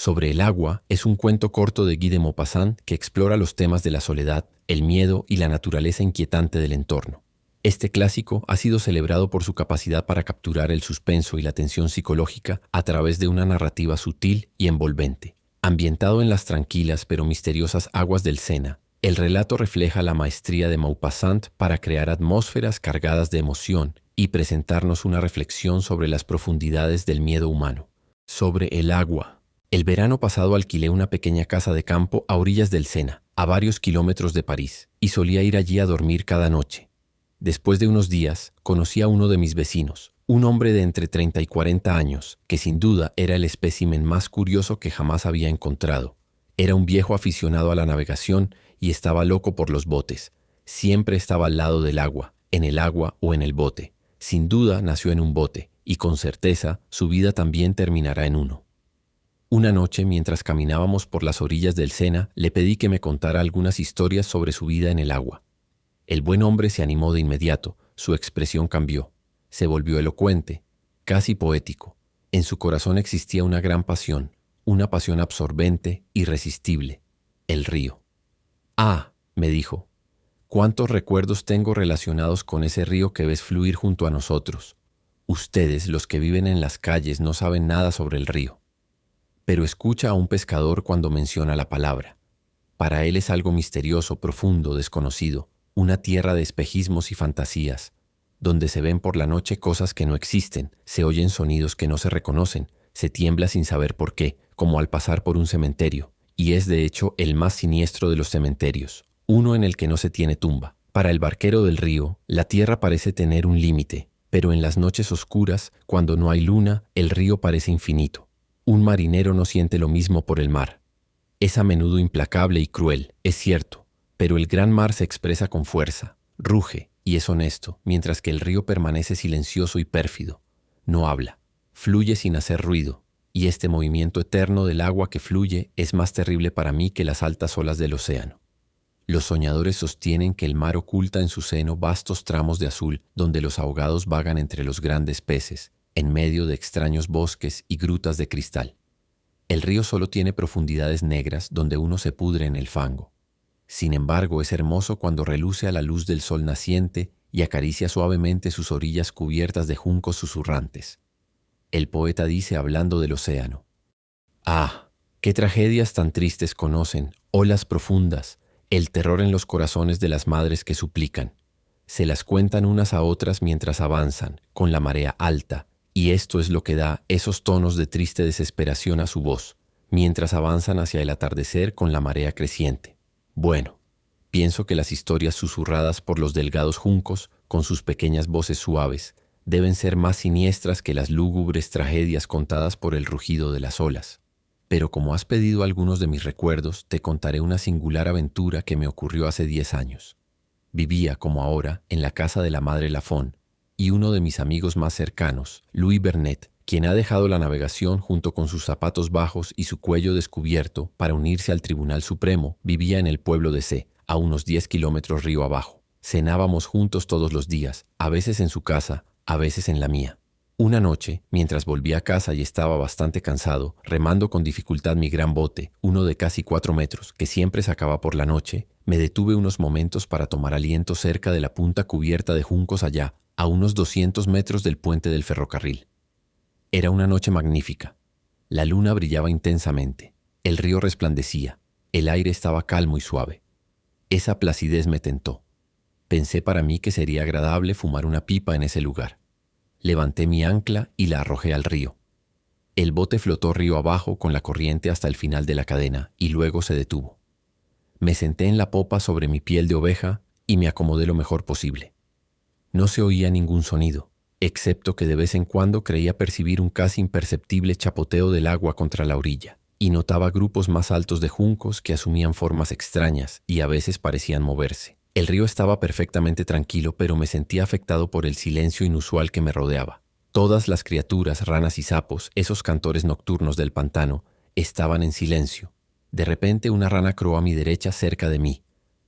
Sobre el agua es un cuento corto de Guy de Maupassant que explora los temas de la soledad, el miedo y la naturaleza inquietante del entorno. Este clásico ha sido celebrado por su capacidad para capturar el suspenso y la tensión psicológica a través de una narrativa sutil y envolvente. Ambientado en las tranquilas pero misteriosas aguas del Sena, el relato refleja la maestría de Maupassant para crear atmósferas cargadas de emoción y presentarnos una reflexión sobre las profundidades del miedo humano. Sobre el agua. El verano pasado alquilé una pequeña casa de campo a orillas del Sena, a varios kilómetros de París, y solía ir allí a dormir cada noche. Después de unos días, conocí a uno de mis vecinos, un hombre de entre 30 y 40 años, que sin duda era el espécimen más curioso que jamás había encontrado. Era un viejo aficionado a la navegación y estaba loco por los botes. Siempre estaba al lado del agua, en el agua o en el bote. Sin duda nació en un bote, y con certeza su vida también terminará en uno. Una noche, mientras caminábamos por las orillas del Sena, le pedí que me contara algunas historias sobre su vida en el agua. El buen hombre se animó de inmediato, su expresión cambió. Se volvió elocuente, casi poético. En su corazón existía una gran pasión, una pasión absorbente, irresistible: el río. «Ah», me dijo, «cuántos recuerdos tengo relacionados con ese río que ves fluir junto a nosotros. Ustedes, los que viven en las calles, no saben nada sobre el río». Pero escucha a un pescador cuando menciona la palabra. Para él es algo misterioso, profundo, desconocido, una tierra de espejismos y fantasías, donde se ven por la noche cosas que no existen, se oyen sonidos que no se reconocen, se tiembla sin saber por qué, como al pasar por un cementerio, y es de hecho el más siniestro de los cementerios, uno en el que no se tiene tumba. Para el barquero del río, la tierra parece tener un límite, pero en las noches oscuras, cuando no hay luna, el río parece infinito. Un marinero no siente lo mismo por el mar. Es a menudo implacable y cruel, es cierto, pero el gran mar se expresa con fuerza, ruge y es honesto, mientras que el río permanece silencioso y pérfido. No habla, fluye sin hacer ruido, y este movimiento eterno del agua que fluye es más terrible para mí que las altas olas del océano. Los soñadores sostienen que el mar oculta en su seno vastos tramos de azul donde los ahogados vagan entre los grandes peces, en medio de extraños bosques y grutas de cristal. El río solo tiene profundidades negras donde uno se pudre en el fango. Sin embargo, es hermoso cuando reluce a la luz del sol naciente y acaricia suavemente sus orillas cubiertas de juncos susurrantes. El poeta dice hablando del océano: «Ah, qué tragedias tan tristes conocen, olas profundas, el terror en los corazones de las madres que suplican. Se las cuentan unas a otras mientras avanzan, con la marea alta, y esto es lo que da esos tonos de triste desesperación a su voz, mientras avanzan hacia el atardecer con la marea creciente. Bueno, pienso que las historias susurradas por los delgados juncos, con sus pequeñas voces suaves, deben ser más siniestras que las lúgubres tragedias contadas por el rugido de las olas. Pero como has pedido algunos de mis recuerdos, te contaré una singular aventura que me ocurrió hace 10 años. Vivía, como ahora, en la casa de la madre Lafon, y uno de mis amigos más cercanos, Louis Bernet, quien ha dejado la navegación junto con sus zapatos bajos y su cuello descubierto para unirse al Tribunal Supremo, vivía en el pueblo de C, a unos 10 kilómetros río abajo. Cenábamos juntos todos los días, a veces en su casa, a veces en la mía. Una noche, mientras volví a casa y estaba bastante cansado, remando con dificultad mi gran bote, uno de casi 4 metros, que siempre sacaba por la noche, me detuve unos momentos para tomar aliento cerca de la punta cubierta de juncos allá, a unos 200 metros del puente del ferrocarril. Era una noche magnífica. La luna brillaba intensamente, el río resplandecía, el aire estaba calmo y suave. Esa placidez me tentó. Pensé para mí que sería agradable fumar una pipa en ese lugar. Levanté mi ancla y la arrojé al río. El bote flotó río abajo con la corriente hasta el final de la cadena y luego se detuvo. Me senté en la popa sobre mi piel de oveja y me acomodé lo mejor posible. No se oía ningún sonido, excepto que de vez en cuando creía percibir un casi imperceptible chapoteo del agua contra la orilla, y notaba grupos más altos de juncos que asumían formas extrañas y a veces parecían moverse. El río estaba perfectamente tranquilo, pero me sentía afectado por el silencio inusual que me rodeaba. Todas las criaturas, ranas y sapos, esos cantores nocturnos del pantano, estaban en silencio. De repente una rana croó a mi derecha cerca de mí.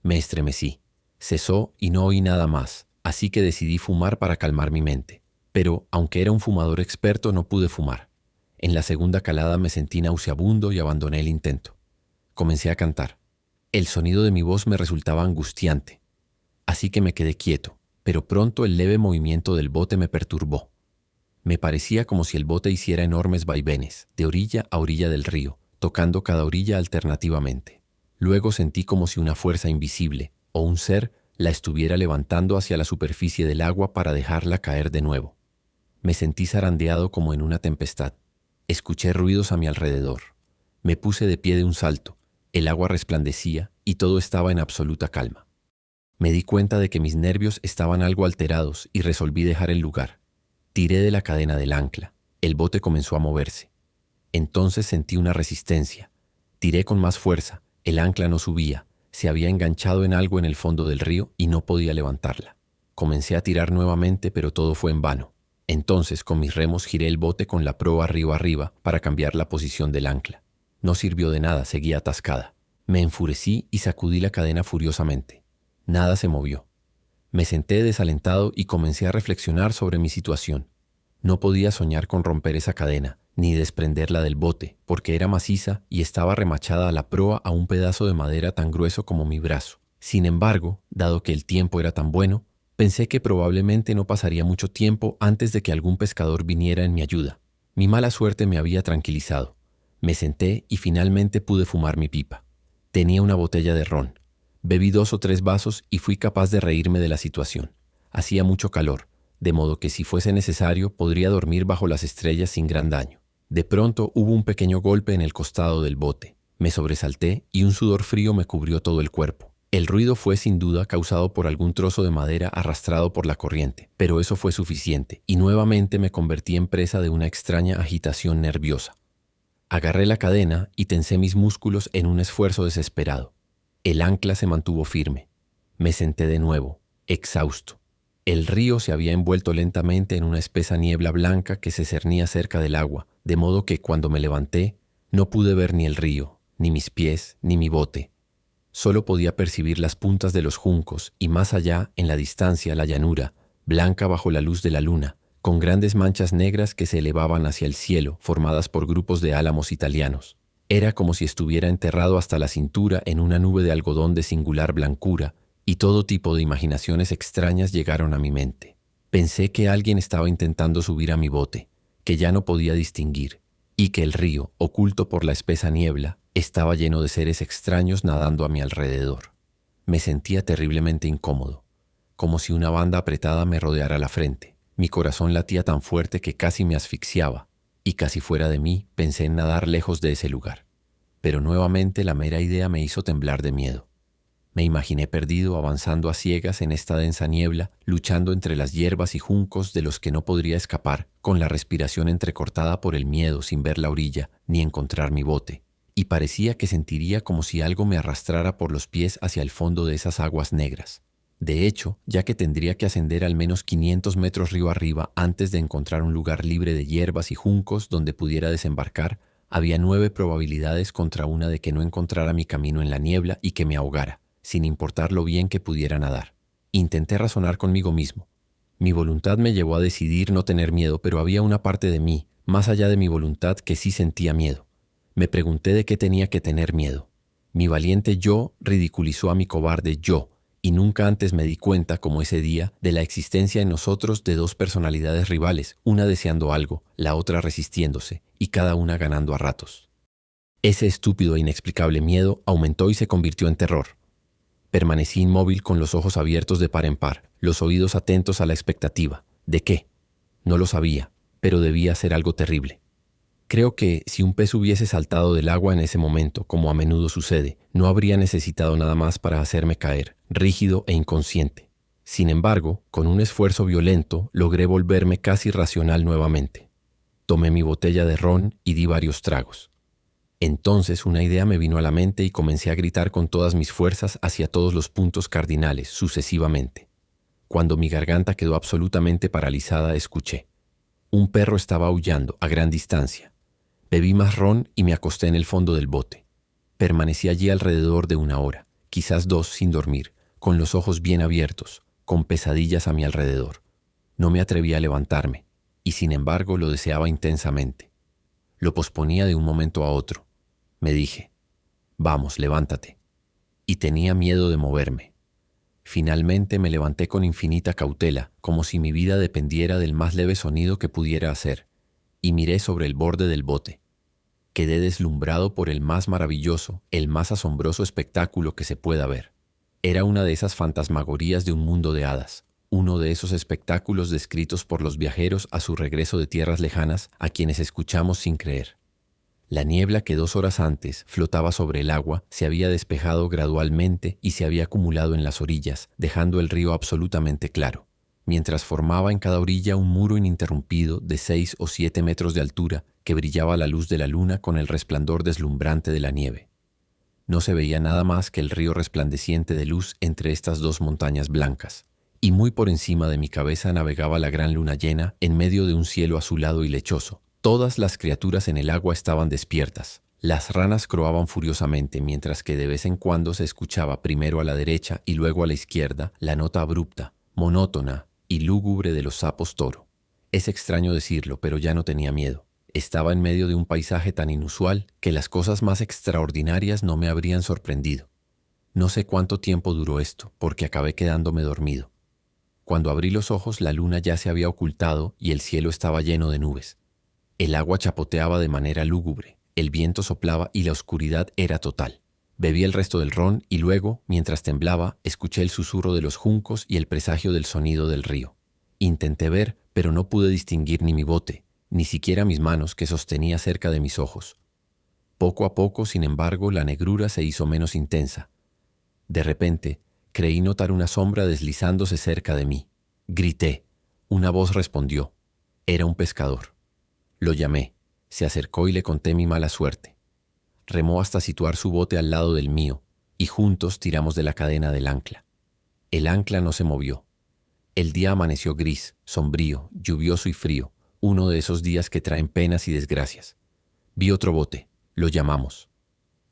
Me estremecí. Cesó y no oí nada más, así que decidí fumar para calmar mi mente. Pero, aunque era un fumador experto, no pude fumar. En la segunda calada me sentí nauseabundo y abandoné el intento. Comencé a cantar. El sonido de mi voz me resultaba angustiante, así que me quedé quieto, pero pronto el leve movimiento del bote me perturbó. Me parecía como si el bote hiciera enormes vaivenes, de orilla a orilla del río, tocando cada orilla alternativamente. Luego sentí como si una fuerza invisible, o un ser, la estuviera levantando hacia la superficie del agua para dejarla caer de nuevo. Me sentí zarandeado como en una tempestad. Escuché ruidos a mi alrededor. Me puse de pie de un salto. El agua resplandecía y todo estaba en absoluta calma. Me di cuenta de que mis nervios estaban algo alterados y resolví dejar el lugar. Tiré de la cadena del ancla. El bote comenzó a moverse. Entonces sentí una resistencia. Tiré con más fuerza. El ancla no subía. Se había enganchado en algo en el fondo del río y no podía levantarla. Comencé a tirar nuevamente, pero todo fue en vano. Entonces, con mis remos giré el bote con la proa río arriba para cambiar la posición del ancla. No sirvió de nada, seguía atascada. Me enfurecí y sacudí la cadena furiosamente. Nada se movió. Me senté desalentado y comencé a reflexionar sobre mi situación. No podía soñar con romper esa cadena, ni desprenderla del bote, porque era maciza y estaba remachada a la proa a un pedazo de madera tan grueso como mi brazo. Sin embargo, dado que el tiempo era tan bueno, pensé que probablemente no pasaría mucho tiempo antes de que algún pescador viniera en mi ayuda. Mi mala suerte me había tranquilizado. Me senté y finalmente pude fumar mi pipa. Tenía una botella de ron. Bebí 2 o 3 vasos y fui capaz de reírme de la situación. Hacía mucho calor, de modo que si fuese necesario podría dormir bajo las estrellas sin gran daño. De pronto hubo un pequeño golpe en el costado del bote. Me sobresalté y un sudor frío me cubrió todo el cuerpo. El ruido fue sin duda causado por algún trozo de madera arrastrado por la corriente, pero eso fue suficiente y nuevamente me convertí en presa de una extraña agitación nerviosa. Agarré la cadena y tensé mis músculos en un esfuerzo desesperado. El ancla se mantuvo firme. Me senté de nuevo, exhausto. El río se había envuelto lentamente en una espesa niebla blanca que se cernía cerca del agua, de modo que cuando me levanté, no pude ver ni el río, ni mis pies, ni mi bote. Solo podía percibir las puntas de los juncos y más allá, en la distancia, la llanura, blanca bajo la luz de la luna, con grandes manchas negras que se elevaban hacia el cielo, formadas por grupos de álamos italianos. Era como si estuviera enterrado hasta la cintura en una nube de algodón de singular blancura, y todo tipo de imaginaciones extrañas llegaron a mi mente. Pensé que alguien estaba intentando subir a mi bote, que ya no podía distinguir, y que el río, oculto por la espesa niebla, estaba lleno de seres extraños nadando a mi alrededor. Me sentía terriblemente incómodo, como si una banda apretada me rodeara la frente. Mi corazón latía tan fuerte que casi me asfixiaba, y casi fuera de mí pensé en nadar lejos de ese lugar. Pero nuevamente la mera idea me hizo temblar de miedo. Me imaginé perdido, avanzando a ciegas en esta densa niebla, luchando entre las hierbas y juncos de los que no podría escapar, con la respiración entrecortada por el miedo sin ver la orilla ni encontrar mi bote. Y parecía que sentiría como si algo me arrastrara por los pies hacia el fondo de esas aguas negras. De hecho, ya que tendría que ascender al menos 500 metros río arriba antes de encontrar un lugar libre de hierbas y juncos donde pudiera desembarcar, había 9 probabilidades contra una de que no encontrara mi camino en la niebla y que me ahogara, sin importar lo bien que pudiera nadar. Intenté razonar conmigo mismo. Mi voluntad me llevó a decidir no tener miedo, pero había una parte de mí, más allá de mi voluntad, que sí sentía miedo. Me pregunté de qué tenía que tener miedo. Mi valiente yo ridiculizó a mi cobarde yo, y nunca antes me di cuenta, como ese día, de la existencia en nosotros de 2 personalidades rivales, una deseando algo, la otra resistiéndose, y cada una ganando a ratos. Ese estúpido e inexplicable miedo aumentó y se convirtió en terror. Permanecí inmóvil con los ojos abiertos de par en par, los oídos atentos a la expectativa. ¿De qué? No lo sabía, pero debía ser algo terrible. Creo que si un pez hubiese saltado del agua en ese momento, como a menudo sucede, no habría necesitado nada más para hacerme caer, rígido e inconsciente. Sin embargo, con un esfuerzo violento, logré volverme casi racional nuevamente. Tomé mi botella de ron y di varios tragos. Entonces una idea me vino a la mente y comencé a gritar con todas mis fuerzas hacia todos los puntos cardinales, sucesivamente. Cuando mi garganta quedó absolutamente paralizada, escuché. Un perro estaba aullando a gran distancia. Bebí más ron y me acosté en el fondo del bote. Permanecí allí alrededor de 1 hora, quizás 2 sin dormir, con los ojos bien abiertos, con pesadillas a mi alrededor. No me atreví a levantarme, y sin embargo lo deseaba intensamente. Lo posponía de un momento a otro. Me dije, vamos, levántate. Y tenía miedo de moverme. Finalmente me levanté con infinita cautela, como si mi vida dependiera del más leve sonido que pudiera hacer, y miré sobre el borde del bote. Quedé deslumbrado por el más maravilloso, el más asombroso espectáculo que se pueda ver. Era una de esas fantasmagorías de un mundo de hadas, uno de esos espectáculos descritos por los viajeros a su regreso de tierras lejanas a quienes escuchamos sin creer. La niebla que 2 horas antes flotaba sobre el agua se había despejado gradualmente y se había acumulado en las orillas, dejando el río absolutamente claro, mientras formaba en cada orilla un muro ininterrumpido de 6 o 7 metros de altura que brillaba a la luz de la luna con el resplandor deslumbrante de la nieve. No se veía nada más que el río resplandeciente de luz entre estas 2 montañas blancas, y muy por encima de mi cabeza navegaba la gran luna llena en medio de un cielo azulado y lechoso. Todas las criaturas en el agua estaban despiertas. Las ranas croaban furiosamente, mientras que de vez en cuando se escuchaba primero a la derecha y luego a la izquierda la nota abrupta, monótona y lúgubre de los sapos toro. Es extraño decirlo, pero ya no tenía miedo. Estaba en medio de un paisaje tan inusual que las cosas más extraordinarias no me habrían sorprendido. No sé cuánto tiempo duró esto, porque acabé quedándome dormido. Cuando abrí los ojos, la luna ya se había ocultado y el cielo estaba lleno de nubes. El agua chapoteaba de manera lúgubre, el viento soplaba y la oscuridad era total. Bebí el resto del ron y luego, mientras temblaba, escuché el susurro de los juncos y el presagio del sonido del río. Intenté ver, pero no pude distinguir ni mi bote, ni siquiera mis manos que sostenía cerca de mis ojos. Poco a poco, sin embargo, la negrura se hizo menos intensa. De repente, creí notar una sombra deslizándose cerca de mí. Grité. Una voz respondió. Era un pescador. Lo llamé, se acercó y le conté mi mala suerte. Remó hasta situar su bote al lado del mío, y juntos tiramos de la cadena del ancla. El ancla no se movió. El día amaneció gris, sombrío, lluvioso y frío, uno de esos días que traen penas y desgracias. Vi otro bote, lo llamamos.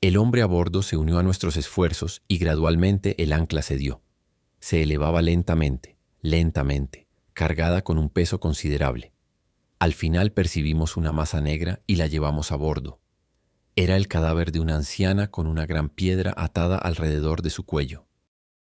El hombre a bordo se unió a nuestros esfuerzos y gradualmente el ancla cedió. Se elevaba lentamente, lentamente, cargada con un peso considerable. Al final percibimos una masa negra y la llevamos a bordo. Era el cadáver de una anciana con una gran piedra atada alrededor de su cuello.